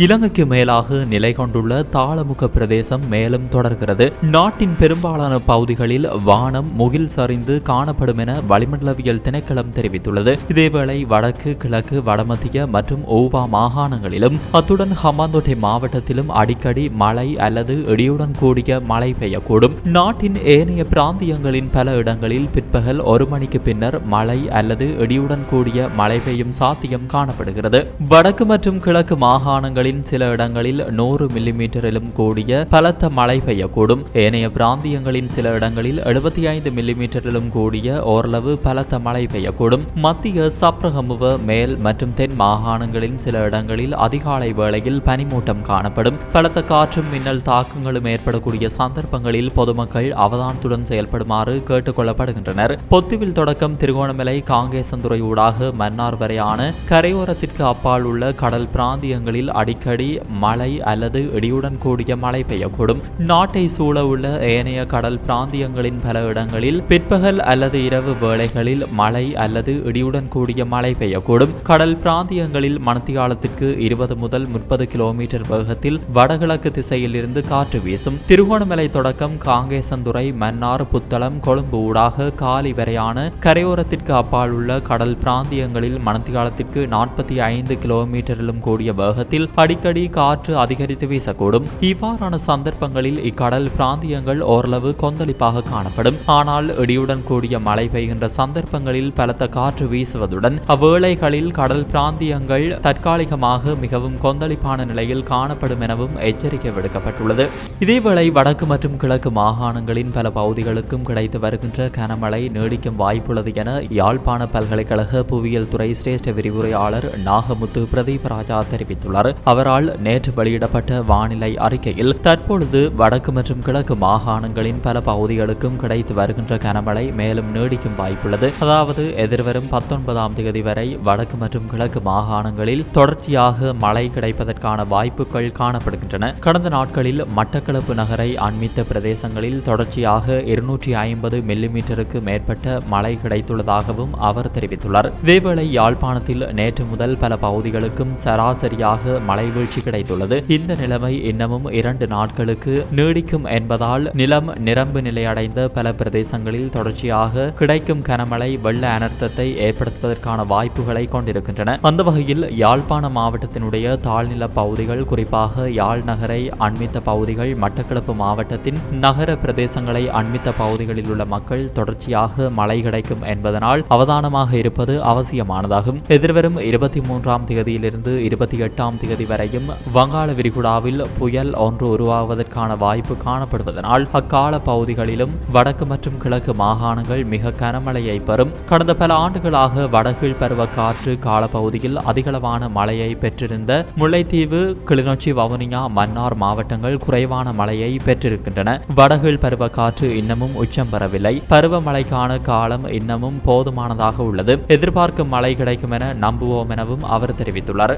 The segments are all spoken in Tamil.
இலங்கைக்கு மேலாக நிலை கொண்டுள்ள தாளமுக பிரதேசம் மேலும் தொடர்கிறது. நாட்டின் பெரும்பாலான பகுதிகளில் வானம் முகில் சரிந்து காணப்படும் என வளிமண்டலவியல் திணைக்களம் தெரிவித்துள்ளது. இதேவேளை வடக்கு, கிழக்கு, வடமத்திய மற்றும் ஓவா மாகாணங்களிலும் அத்துடன் ஹம்பாந்தோட்டை மாவட்டத்திலும் அடிக்கடி மழை அல்லது இடியுடன் கூடிய மழை பெய்யக்கூடும். நாட்டின் ஏனைய பிராந்தியங்களின் பல இடங்களில் பிற்பகல் 1 மணிக்கு பின்னர் மழை அல்லது இடியுடன் கூடிய மழை பெய்யும் சாத்தியம் காணப்படுகிறது. வடக்கு மற்றும் கிழக்கு மாகாணங்களின் சில இடங்களில் 100 மில்லிமீட்டரிலும் கூடிய பலத்த மழை பெய்யக்கூடும். ஏனைய பிராந்தியங்களின் சில இடங்களில் 75 மில்லிமீட்டரிலும் கூடிய ஓரளவு பலத்த மழை பெய்யக்கூடும். மத்திய சப்ரகமுவ, மேல் மற்றும் தென் மாகாணங்களின் சில இடங்களில் அதிகாலை வேளையில் பனிமூட்டம் காணப்படும். பலத்த காற்றும் மின்னல் தாக்கங்களும் ஏற்படக்கூடிய சந்தர்ப்பங்களில் பொதுமக்கள் அவதானத்துடன் செயல்படுமாறு கேட்டுக் கொள்ளப்படுகின்றனர். பொத்துவில் தொடக்கம் திருகோணமலை காங்கேசந்துறை ஊடாக மன்னார் வரையான கரையோரத்திற்கு அப்பால் உள்ள கடல் பிராந்தியங்களில் அடிக்கடி மழை அல்லது இடியுடன் கூடிய மழை பெய்யக்கூடும். நாட்டை சூழ உள்ள ஏனைய கடல் பிராந்தியங்களின் பல இடங்களில் பிற்பகல் அல்லது இரவு வேளைகளில் மழை அல்லது இடியுடன் கூடிய மழை பெய்யக்கூடும். கடல் பிராந்தியங்களில் மணித்தியாலத்திற்கு 20 முதல் 30 கிலோமீட்டர் வேகத்தில் வடகிழக்கு திசையில் இருந்து காற்று வீசும். திருகோணமலை தொடக்கம் காங்கேசந்துறை, மன்னார், புத்தளம், கொழும்பு ஊடாக காலி வரையான கரையோரத்திற்கு அப்பால் உள்ள கடல் பிராந்தியங்களில் மணித்தியாலத்திற்கு 45 கிலோமீட்டரிலும் கூடிய வேகத்தில் அடிக்கடி காற்று அதிகரித்து வீசக்கூடும். இவ்வாறான சந்தர்ப்பங்களில் இக்கடல் பிராந்தியங்கள் ஓரளவு கொந்தளிப்பாக காணப்படும். ஆனால் இடியுடன் கூடிய மழை பெய்கின்ற சந்தர்ப்பங்களில் பலத்த காற்று வீசுவதுடன் அவ்வேளைகளில் கடல் பிராந்தியங்கள் தற்காலிகமாக மிகவும் கொந்தளிப்பான நிலையில் காணப்படும் எனவும் எச்சரிக்கை விடுக்கப்பட்டுள்ளது. இதேவேளை வடக்கு மற்றும் கிழக்கு மாகாணங்களின் பல பகுதிகளுக்கும் கிடைத்து வருகின்ற கனமழை நீடிக்கும் வாய்ப்புள்ளது என யாழ்ப்பாண பல்கலைக்கழக புவியியல் துறை சிரேஷ்ட விரிவுரையாளர் நாகமுத்து பிரதீபராஜா தெரிவித்துள்ளார். அவரால் நேற்று வெளியிடப்பட்ட வானிலை அறிக்கையில் தற்பொழுது வடக்கு மற்றும் கிழக்கு மாகாணங்களின் பல பகுதிகளுக்கும் கிடைத்து வருகின்ற கனமழை மேலும் நீடிக்கும் வாய்ப்புள்ளது. அதாவது எதிர்வரும் 19ஆம் தேதி வரை வடக்கு மற்றும் கிழக்கு மாகாணங்களில் தொடர்ச்சியாக மழை கிடைப்பதற்கான வாய்ப்புகள் காணப்படுகின்றன. கடந்த நாட்களில் மட்டக்களப்பு நகரை அண்மித்த பிரதேசங்களில் தொடர்ச்சியாக 250 மில்லிமீட்டருக்கு மேற்பட்ட மழை கிடைத்துள்ளதாகவும் அவர் தெரிவித்துள்ளார். இதேவேளை யாழ்ப்பாணத்தில் நேற்று முதல் பல பகுதிகளுக்கும் சராசரியாக மழை வீழ்ச்சி கிடைத்துள்ளது. இந்த நிலைமை இன்னமும் 2 நாட்களுக்கு நீடிக்கும் என்பதால் நிலம் நிரம்பு நிலையடைந்த பல பிரதேசங்களில் தொடர்ச்சியாக கிடைக்கும் கனமழை வெள்ள அனர்த்தத்தை ஏற்படுத்துவதற்கான வாய்ப்புகளை கொண்டிருக்கின்றன. அந்த வகையில் யாழ்ப்பாண மாவட்டத்தினுடைய தாழ்நில பகுதிகள், குறிப்பாக யாழ் நகரை அண்மித்த பகுதிகள், மட்டக்களப்பு மாவட்டத்தின் நகர பிரதேசங்களை அண்மித்த பகுதிகளில் உள்ள மக்கள் தொடர்ச்சியாக மழை கிடைக்கும் என்பதனால் அவதானமாக இருப்பது அவசியமானதாகும். எதிர்வரும் 23ஆம் தேதியிலிருந்து 28ஆம் தேதி வரையும் வங்காள விரிகுடாவில் புயல் ஒன்று உருவாவதற்கான வாய்ப்பு காணப்படுவதனால் அக்கால பகுதிகளிலும் வடக்கு மற்றும் கிழக்கு மாகாணங்கள் மிக கனமழையை பெறும். கடந்த பல ஆண்டுகளாக வடகீழ் பருவ காற்று காலப்பகுதியில் அதிகளவான மழையை பெற்றிருந்த முல்லைத்தீவு, கிளிநொச்சி, வவுனியா, மன்னார் மாவட்டங்கள் குறைவான மழையை பெற்றிருக்கின்றன. வடகீழ் பருவ காற்று இன்னமும் உச்சம் பெறவில்லை. பருவமழைக்கான காலம் இன்னமும் போதுமானதாக உள்ளது. எதிர்பார்க்கும் மழை கிடைக்கும் என நம்புவோம் எனவும் அவர் தெரிவித்துள்ளார்.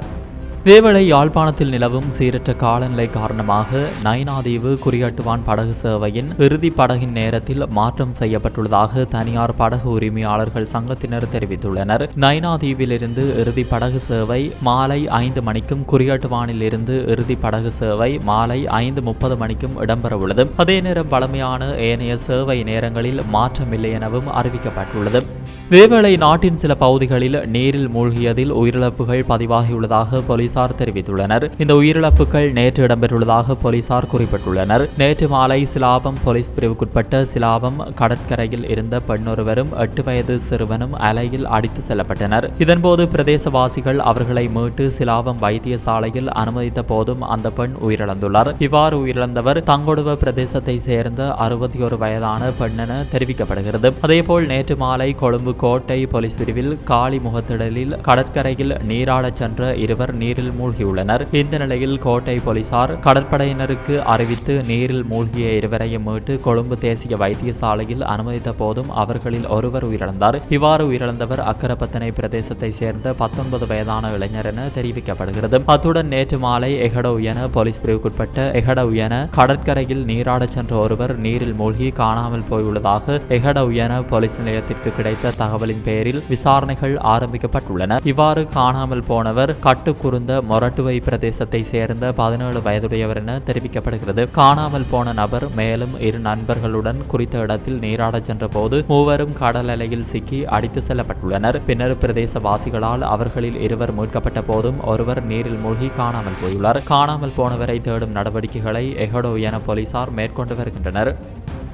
இதேவேளை யாழ்ப்பாணத்தில் நிலவும் சீரற்ற காலநிலை காரணமாக நயினாதீவு குறியட்டுவான் படகு சேவையின் இறுதி படகின் நேரத்தில் மாற்றம் செய்யப்பட்டுள்ளதாக தனியார் படகு உரிமையாளர்கள் சங்கத்தினர் தெரிவித்துள்ளனர். நயினாதீவிலிருந்து இறுதி படகு சேவை மாலை 5 மணிக்கும், குறியட்டுவானில் இருந்து இறுதி படகு சேவை மாலை 5:30 மணிக்கும் இடம்பெறவுள்ளது. அதே நேரம் பழமையான ஏனைய சேவை நேரங்களில் மாற்றமில்லை எனவும் அறிவிக்கப்பட்டுள்ளது. இதேவேளை நாட்டின் சில பகுதிகளில் நீரில் மூழ்கியதில் உயிரிழப்புகள் பதிவாகியுள்ளதாக போலீசார் தெரிவித்துள்ளனர். இந்த உயிரிழப்புகள் நேற்று இடம்பெற்றுள்ளதாக போலீசார் குறிப்பிட்டுள்ளனர். நேற்று மாலை சிலாபம் போலீஸ் பிரிவுக்குட்பட்ட சிலாபம் கடற்கரையில் இருந்த பெண்ணொருவரும் 8 வயது சிறுவனும் அலையில் அடித்து செல்லப்பட்டனர். இதன்போது பிரதேசவாசிகள் அவர்களை மீட்டு சிலாபம் வைத்தியசாலையில் அனுமதித்த போதும் அந்த பெண் உயிரிழந்துள்ளார். இவ்வாறு உயிரிழந்தவர் தங்கொடுவ பிரதேசத்தை சேர்ந்த 61 வயதான பெண் என தெரிவிக்கப்படுகிறது. அதேபோல் நேற்று மாலை கொழும்பு கோட்டை போலீஸ் பிரிவில் காலி முகத்திடலில் கடற்கரையில் நீராடச் சென்ற இருவர் நீரில் மூழ்கியுள்ளனர். இந்த நிலையில் கோட்டை போலீசார் கடற்படையினருக்கு அறிவித்து நீரில் மூழ்கிய இருவரையும் மீட்டு கொழும்பு தேசிய வைத்தியசாலையில் அனுமதித்த போதும் அவர்களில் ஒருவர் உயிரிழந்தார். இவ்வாறு உயிரிழந்தவர் அக்கரப்பத்தனை பிரதேசத்தை சேர்ந்த 19 வயதான இளைஞர் என தெரிவிக்கப்படுகிறது. அத்துடன் நேற்று மாலை எகடவுயன போலீஸ் பிரிவுக்குட்பட்ட எகடவுயன கடற்கரையில் நீராடச் சென்ற ஒருவர் நீரில் மூழ்கி காணாமல் போயுள்ளதாக எகடவுயன போலீஸ் நிலையத்திற்கு கிடைத்த தகவலின் பெயரில் விசாரணைகள் ஆரம்பிக்கப்பட்டுள்ளன. இவ்வாறு காணாமல் போனவர் கட்டுக்குருந்த மொரட்டுவை பிரதேசத்தை சேர்ந்த 17 வயதுடையவர் என தெரிவிக்கப்படுகிறது. காணாமல் போன நபர் மேலும் 2 நண்பர்களுடன் குறித்த இடத்தில் நீராட சென்ற போது மூவரும் கடல் அலையில் சிக்கி அடித்து செல்லப்பட்டுள்ளனர். பின்னர் பிரதேசவாசிகளால் அவர்களில் 2 மீட்கப்பட்ட போதும் ஒருவர் நீரில் மூழ்கி காணாமல் போயுள்ளார். காணாமல் போனவரை தேடும் நடவடிக்கைகளை எகடோவியன போலீசார் மேற்கொண்டு வருகின்றனர்.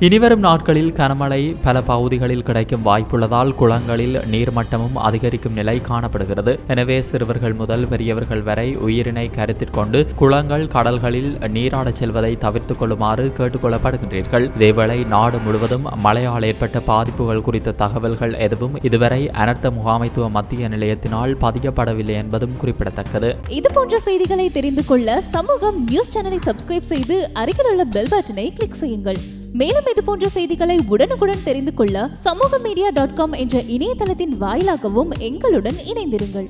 இனிவரும் நாட்களில் கனமழை பல பகுதிகளில் கிடைக்கும் வாய்ப்புள்ளதால் குளங்களில் நீர்மட்டமும் அதிகரிக்கும் நிலை காணப்படுகிறது. எனவே சிறுவர்கள் முதல் பெரியவர்கள் வரை உயிரினை கருத்தில் கொண்டு குளங்கள் கடல்களில் நீராடச் செல்வதை தவிர்த்துக் கொள்ளுமாறு கேட்டுக்கொள்ளப்படுகின்றீர்கள். இதேவேளை நாடு முழுவதும் மழையால் ஏற்பட்ட பாதிப்புகள் குறித்த தகவல்கள் எதுவும் இதுவரை அனர்த்த முகாமைத்துவ மத்திய நிலையத்தினால் பதியப்படவில்லை என்பதும் குறிப்பிடத்தக்கது. இதுபோன்ற செய்திகளை தெரிந்து கொள்ள சமூகம் நியூஸ் சேனலை சப்ஸ்கிரைப் செய்து அருகில் உள்ள பெல் பட்டனை கிளிக் செய்யுங்கள். மேலும் இது போன்ற செய்திகளை உடனுக்குடன் தெரிந்து கொள்ள சமூகமீடியா.com என்ற இணையதளத்தின் வாயிலாகவும் எங்களுடன் இணைந்திருங்கள்.